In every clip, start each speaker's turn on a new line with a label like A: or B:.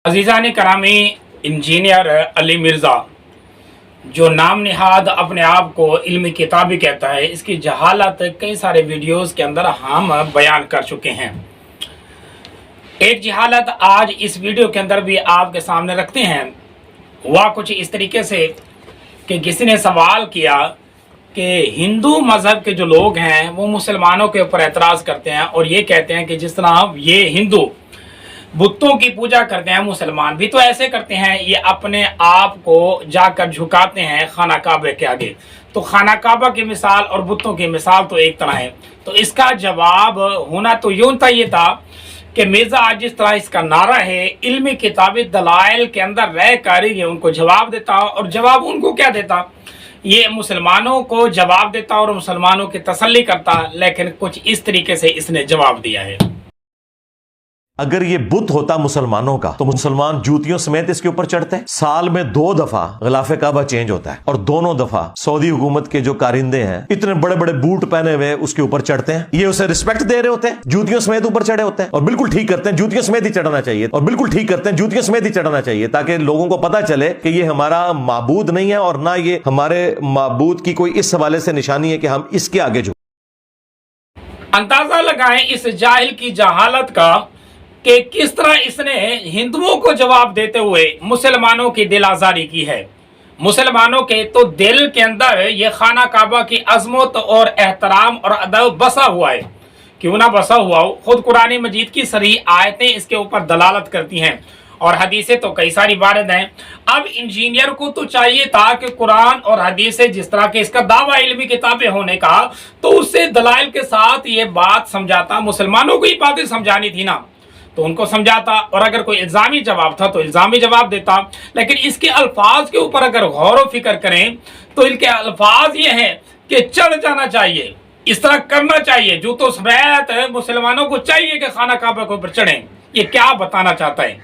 A: अजीज़ान करामी, engineer Ali Mirza जो नाम निहाद अपने आप को इल्मी किताबी कहता है, इसकी जहालत कई सारे वीडियोस के अंदर हम बयान कर चुके हैं। एक जहालत आज इस वीडियो के अंदर भी आपके सामने रखते हैं। वह कुछ इस तरीके से कि किसी ने सवाल किया कि हिंदू मज़हब के जो लोग हैं वो मुसलमानों के ऊपर एतराज़ करते हैं और ये कहते हैं कि जिस तरह ये हिंदू बुतों की पूजा करते हैं, मुसलमान भी तो ऐसे करते हैं। ये अपने आप को जाकर झुकाते हैं खाना काबा के आगे। तो खाना काबा की मिसाल और बुतों की मिसाल तो एक तरह है। तो इसका जवाब होना तो यूं था, ये था कि मिर्ज़ा आज जिस तरह इसका नारा है इल्मी किताबी दलाइल के अंदर रह कर ये उनको जवाब देता, और जवाब उनको क्या देता, ये मुसलमानों को जवाब देता और मुसलमानों की तसल्ली करता। लेकिन कुछ इस तरीके से इसने जवाब दिया है।
B: अगर ये बुत होता मुसलमानों का तो मुसलमान जूतियों समेत इसके ऊपर चढ़ते हैं। साल में 2 दफा गिलाफे काबा चेंज होता है और दोनों दफा सऊदी हुकूमत के जो कारिंदे हैं इतने बड़े बड़े बूट पहने हुए उसके ऊपर चढ़ते हैं। ये उसे रिस्पेक्ट दे रहे होते हैं, जूतियों समेत ऊपर चढ़े होते हैं और बिल्कुल ठीक करते हैं, जूतियों समेत ही चढ़ना चाहिए और बिल्कुल ठीक करते हैं, जूतियों समेत ही चढ़ना चाहिए, ताकि लोगों को पता चले कि ये हमारा माबूद नहीं है और ना ये हमारे माबूद की कोई इस हवाले से निशानी है कि हम इसके आगे झुक।
A: अंदाजा लगाएं इस जाहिल की जहालत का कि किस तरह इसने हिंदुओं को जवाब देते हुए मुसलमानों की दिल आजारी की है। मुसलमानों के तो दिल के अंदर ये खाना काबा की अजमत और एहतराम और अदब बसा हुआ है। क्यों ना बसा हुआ हो, खुद कुरान मजीद की सरी आयतें इसके ऊपर दलालत करती हैं और हदीसें तो कई सारी वारद हैं। अब इंजीनियर को तो चाहिए था कि कुरान और हदीसें जिस तरह के इसका दावा इल्मी किताबें होने का, तो उससे दलाइल के साथ ये बात समझाता। मुसलमानों को ये बातें समझानी थी ना, तो उनको समझाता, और अगर कोई इल्जामी जवाब था तो इल्जामी जवाब देता। लेकिन इसके अल्फाज के ऊपर अगर गौर व फिक्र करें तो इनके अल्फाज ये हैं कि चढ़ जाना चाहिए, इस तरह करना चाहिए, जूतों समेत मुसलमानों को चाहिए कि खाना काबा के ऊपर चढ़ें। ये क्या बताना चाहता है?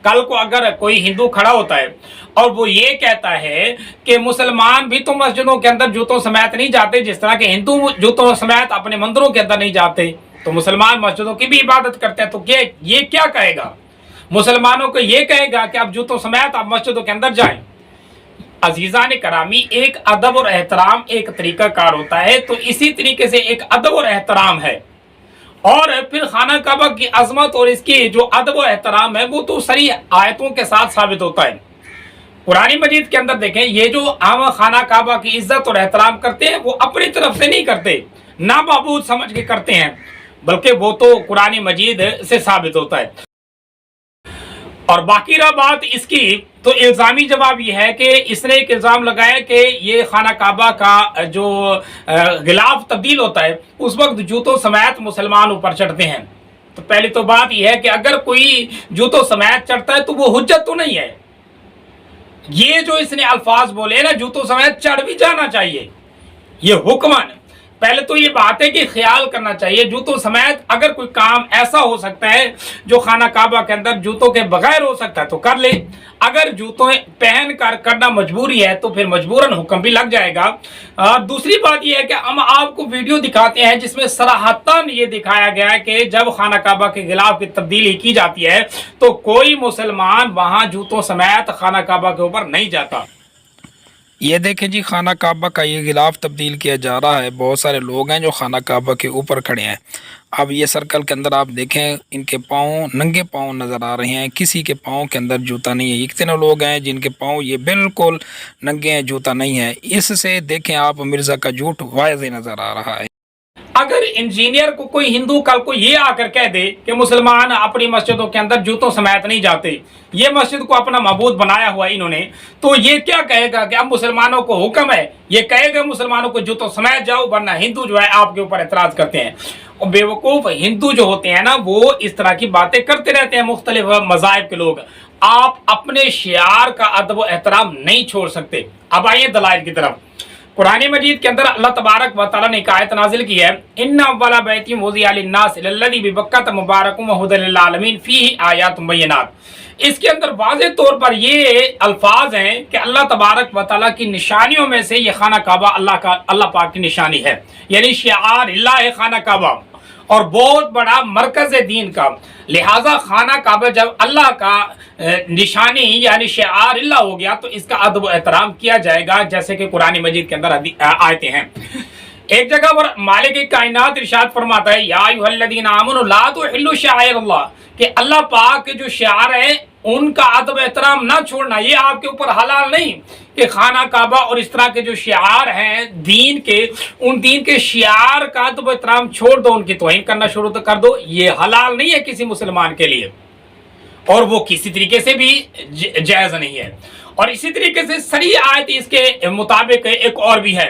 A: कल को अगर कोई हिंदू खड़ा होता है और वो ये कहता है कि मुसलमान भी तो मस्जिदों के अंदर जूतों समेत नहीं जाते, जिस तरह के हिंदू जूतों समेत अपने मंदिरों के अंदर नहीं जाते, तो मुसलमान मस्जिदों की भी इबादत करते हैं। तो ये क्या कहेगा? मुसलमानों को ये कहेगा कि आप जूतों समेत आप मस्जिदों के अंदर जाएं। अजीज़ान करामी, एक अदब और एहतराम एक तरीकाकार होता है, तो इसी तरीके से एक अदब और एहतराम है। और फिर खाना काबा की अजमत और इसकी जो अदब और एहतराम है वो तो सही आयतों के साथ साबित होता है। कुरानी मजीद के अंदर देखें, ये जो हम खाना काबा की इज्जत और एहतराम करते हैं वो अपनी तरफ से नहीं करते, ना माबूद समझ के करते हैं, बल्कि वो तो कुरानी मजीद से साबित होता है। और बाकी रहा बात इसकी, तो इल्जामी जवाब ये है कि इसने एक इल्जाम लगाया कि ये खाना काबा का जो गिलाफ तब्दील होता है उस वक्त जूतों समेत मुसलमान ऊपर चढ़ते हैं। तो पहली तो बात यह है कि अगर कोई जूतों समेत चढ़ता है तो वो हुज्जत तो नहीं है। ये जो इसने अल्फाज बोले ना, जूतों समेत चढ़ भी जाना चाहिए, ये हुक्मन। पहले तो ये बात है कि ख्याल करना चाहिए, जूतों समेत अगर कोई काम ऐसा हो सकता है जो खाना काबा के अंदर जूतों के बगैर हो सकता है तो कर ले। अगर जूतों पहन कर करना मजबूरी है तो फिर मजबूरन हुक्म भी लग जाएगा। दूसरी बात यह है कि हम आपको वीडियो दिखाते हैं जिसमें सराहतन ये दिखाया गया है कि जब खाना काबा के गिलाफ की तब्दीली की जाती है तो कोई मुसलमान वहां जूतों समेत खाना काबा के ऊपर नहीं जाता।
C: ये देखें जी, खाना काबा का ये गिलाफ तब्दील किया जा रहा है। बहुत सारे लोग हैं जो खाना काबा के ऊपर खड़े हैं। अब ये सर्कल के अंदर आप देखें, इनके पाँव नंगे पाँव नज़र आ रहे हैं, किसी के पाँव के अंदर जूता नहीं है। इतने लोग हैं जिनके पाँव ये बिल्कुल नंगे हैं, जूता नहीं है। इससे देखें आप, मिर्ज़ा का झूठ वाज़ेह नज़र आ रहा है।
A: अगर इंजीनियर को कोई हिंदू कल को ये आकर कह दे कि मुसलमान अपनी मस्जिदों के अंदर जूतों समेत नहीं जाते, ये मस्जिद को अपना मबूद बनाया हुआ इन्होंने, तो ये क्या कहेगा कि अब मुसलमानों को हुक्म है, ये कहेगा मुसलमानों को जूतों समेत जाओ, वरना हिंदू जो है आपके ऊपर एतराज करते हैं। और बेवकूफ़ हिंदू जो होते हैं ना, वो इस तरह की बातें करते रहते हैं। मुख्तलिफ मज़ाहिब के लोग, आप अपने शियार का अदब व एहतराम नहीं छोड़ सकते। अब आइए दलाइल की तरफ। कुरान मजीद के अंदर अल्लाह तबारक व तआला ने एक आयत नाजिल की है, इन्ना अव्वला बैतिन वुज़िअ लिन्नास लल्लज़ी बिबक्कत मुबारकुम व हुदल लिल आलमीन फीही आयातुम बय्यिनात। इसके अंदर वाज़ेह तौर पर ये अल्फाज हैं कि अल्लाह तबारक व तआला की निशानियों में से ये खाना काबा अल्लाह पाक की निशानी है, यानी शिआर अल्लाह है खाना काबा। اور بہت بڑا مرکز دین کا، لہٰذا خانہ کعبہ جب اللہ کا نشانی یعنی شعار اللہ ہو گیا تو اس کا ادب و احترام کیا جائے گا، جیسے کہ قرآن مجید کے اندر آیتیں ہیں۔ ایک جگہ پر مالک کائنات ارشاد فرماتا ہے، یا ایھا الذین آمنوا لا تحلوا شعائر اللہ، کہ اللہ پاک کے جو شعار ہیں ان کا ادب احترام نہ چھوڑنا، یہ آپ کے اوپر حلال نہیں کہ خانہ کعبہ اور اس طرح کے جو شعار ہیں دین کے، ان دین کے شعار کا ادب احترام چھوڑ دو، ان کی توہین کرنا شروع کر دو، یہ حلال نہیں ہے کسی مسلمان کے لیے، اور وہ کسی طریقے سے بھی جائز نہیں ہے۔ اور اسی طریقے سے صریح آیت اس کے مطابق ایک اور بھی ہے،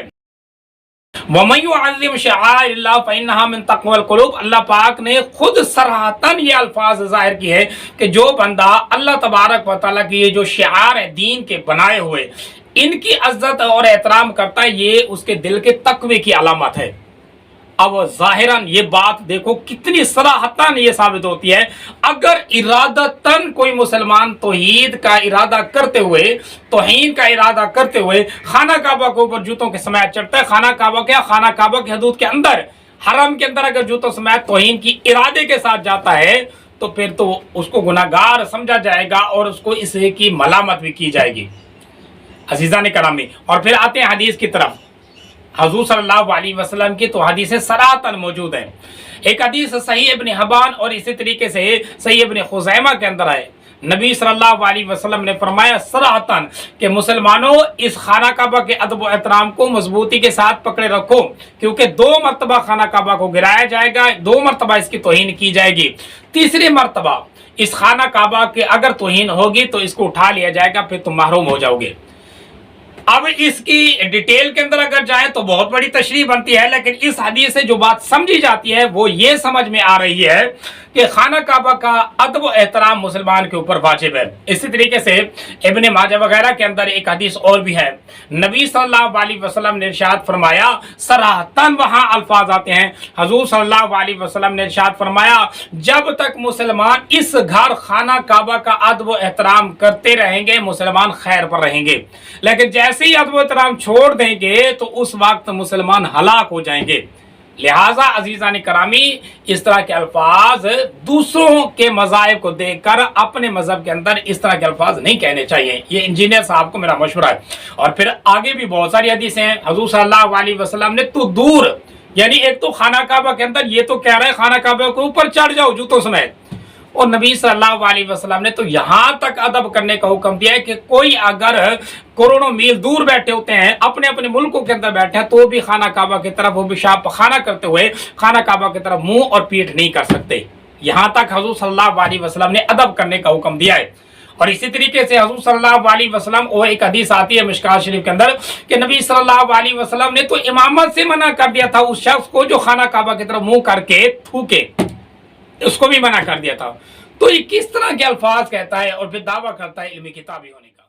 A: وَمَن يُعَظِّمْ شَعَائِرَ اللَّهِ فَإِنَّهَا مِن تَقْوَى الْقُلُوبِ، اللہ پاک نے خود صراحتاً یہ الفاظ ظاہر کی ہے کہ جو بندہ اللہ تبارک و تعالیٰ کی یہ جو شعار ہے دین کے بنائے ہوئے، ان کی عزت اور احترام کرتا ہے، یہ اس کے دل کے تقوی کی علامت ہے۔ اب ظاہراً یہ بات دیکھو کتنی صراحتاً یہ ثابت ہوتی ہے، اگر ارادتاً کوئی مسلمان توحید کا ارادہ کرتے ہوئے، توہین کا ارادہ کرتے ہوئے خانہ کعبہ کے اوپر جوتوں کے سمیت چڑھتا ہے، خانہ کعبہ کیا، خانہ کعبہ کی حدود کے اندر، حرم کے اندر اگر جوتوں سمیت توہین کی ارادے کے ساتھ جاتا ہے تو پھر تو اس کو گناہگار سمجھا جائے گا اور اس کو اس کی ملامت بھی کی جائے گی۔ عزیزان کرامی، اور پھر آتے ہیں حدیث کی طرف۔ حضور صلی اللہ علیہ وسلم کی تو حدیثیں صراحتاً موجود ہیں۔ ایک حدیث صحیح ابن حبان اور اسی طریقے سے صحیح ابن خزیمہ کے اندر ہے، نبی صلی اللہ علیہ وسلم نے فرمایا صراحتاً کہ مسلمانوں اس خانہ کعبہ کے ادب و احترام کو مضبوطی کے ساتھ پکڑے رکھو، کیونکہ 2 مرتبہ خانہ کعبہ کو گرایا جائے گا، 2 مرتبہ اس کی توہین کی جائے گی، تیسری مرتبہ اس خانہ کعبہ کے اگر توہین ہوگی تو اس کو اٹھا لیا جائے گا، پھر تم محروم ہو جاؤ گے۔ اب اس کی ڈیٹیل کے اندر اگر جائیں تو بہت بڑی تشریح بنتی ہے، لیکن اس حدیث سے جو بات سمجھی جاتی ہے وہ یہ سمجھ میں آ رہی ہے کہ خانہ کعبہ کا ادب و احترام مسلمان کے اوپر واجب ہے۔ اسی طریقے سے ابن ماجہ وغیرہ کے اندر ایک حدیث اور بھی ہے، نبی صلی اللہ علیہ وسلم نے ارشاد فرمایا، صراحتاً وہاں الفاظ آتے ہیں، حضور صلی اللہ علیہ وسلم نے ارشاد فرمایا، جب تک مسلمان اس گھر خانہ کعبہ کا ادب و احترام کرتے رہیں گے مسلمان خیر پر رہیں گے، لیکن جیسے ہی ادب و احترام چھوڑ دیں گے تو اس وقت مسلمان ہلاک ہو جائیں گے۔ لہٰذا عزیزان کرامی، اس طرح کے الفاظ دوسروں کے مذاہب کو دیکھ کر اپنے مذہب کے اندر اس طرح کے الفاظ نہیں کہنے چاہیے، یہ انجینئر صاحب کو میرا مشورہ ہے۔ اور پھر آگے بھی بہت ساری حدیثیں ہیں، حضور صلی اللہ علیہ وسلم نے تو دور، یعنی ایک تو خانہ کعبہ کے اندر یہ تو کہہ رہے ہیں خانہ کعبہ کے اوپر چڑھ جاؤ جوتوں سمیت، اور نبی صلی اللہ علیہ وسلم نے تو یہاں تک ادب کرنے کا حکم دیا ہے کہ کوئی اگر کروڑوں میل دور بیٹھے ہوتے ہیں، اپنے اپنے ملکوں کے اندر بیٹھے ہیں، تو بھی خانہ کعبہ کی طرف وہ پیشاب پخانہ کرتے ہوئے خانہ کعبہ کی طرف منہ اور پیٹھ نہیں کر سکتے۔ یہاں تک حضور صلی اللہ علیہ وسلم نے ادب کرنے کا حکم دیا ہے۔ اور اسی طریقے سے حضور صلی اللہ علیہ وسلم، وہ ایک حدیث آتی ہے مشکوٰۃ شریف کے اندر کہ نبی صلی اللہ علیہ وسلم نے تو امامت سے منع کر دیا تھا اس شخص کو جو خانہ کعبہ کی طرف منہ کر کے تھوکے، اس کو بھی منع کر دیا تھا۔ تو یہ کس طرح کے الفاظ کہتا ہے اور پھر دعویٰ کرتا ہے علمی کتابی ہونے کا۔